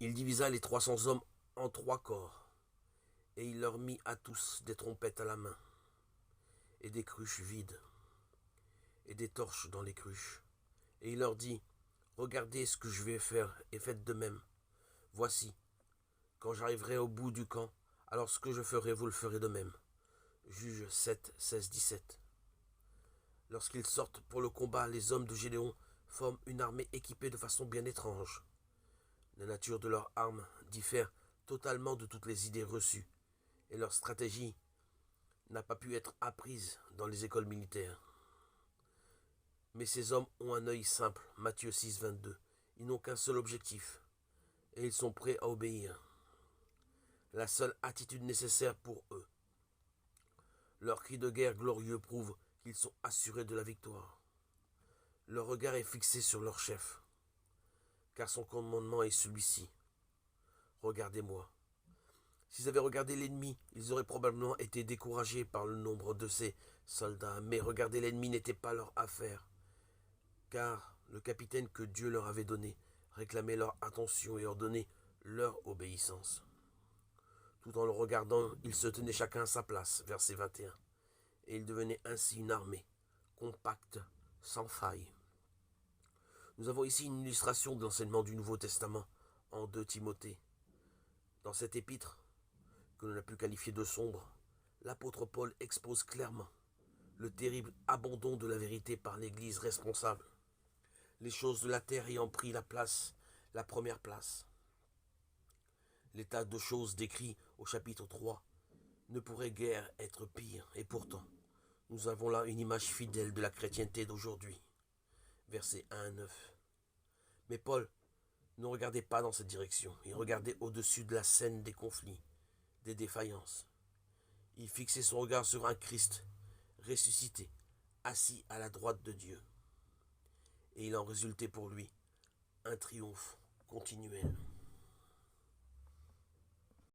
Il divisa les 300 hommes en 3 corps, et il leur mit à tous des trompettes à la main, et des cruches vides, et des torches dans les cruches. Et il leur dit, regardez ce que je vais faire, et faites de même. Voici, quand j'arriverai au bout du camp, alors ce que je ferai, vous le ferez de même. Juge 7, 16, 17. Lorsqu'ils sortent pour le combat, les hommes de Gédéon forment une armée équipée de façon bien étrange. La nature de leurs armes diffère totalement de toutes les idées reçues, et leur stratégie n'a pas pu être apprise dans les écoles militaires. Mais ces hommes ont un œil simple, Matthieu 6, 22. Ils n'ont qu'un seul objectif, et ils sont prêts à obéir. La seule attitude nécessaire pour eux. Leur cri de guerre glorieux prouve qu'ils sont assurés de la victoire. Leur regard est fixé sur leur chef, car son commandement est celui-ci. Regardez-moi. S'ils avaient regardé l'ennemi, ils auraient probablement été découragés par le nombre de ces soldats. Mais regarder l'ennemi n'était pas leur affaire, car le capitaine que Dieu leur avait donné réclamait leur attention et ordonnait leur obéissance. Tout en le regardant, ils se tenaient chacun à sa place, verset 21. Et ils devenaient ainsi une armée, compacte, sans faille. Nous avons ici une illustration de l'enseignement du Nouveau Testament en 2 Timothée. Dans cette épître, que l'on a pu qualifier de sombre, l'apôtre Paul expose clairement le terrible abandon de la vérité par l'Église responsable, les choses de la terre ayant pris la première place. L'état de choses décrit au chapitre 3 ne pourrait guère être pire, et pourtant, nous avons là une image fidèle de la chrétienté d'aujourd'hui. Versets 1 à 9. Mais Paul ne regardait pas dans cette direction, il regardait au-dessus de la scène des conflits, des défaillances. Il fixait son regard sur un Christ ressuscité, assis à la droite de Dieu. Et il en résultait pour lui un triomphe continuel.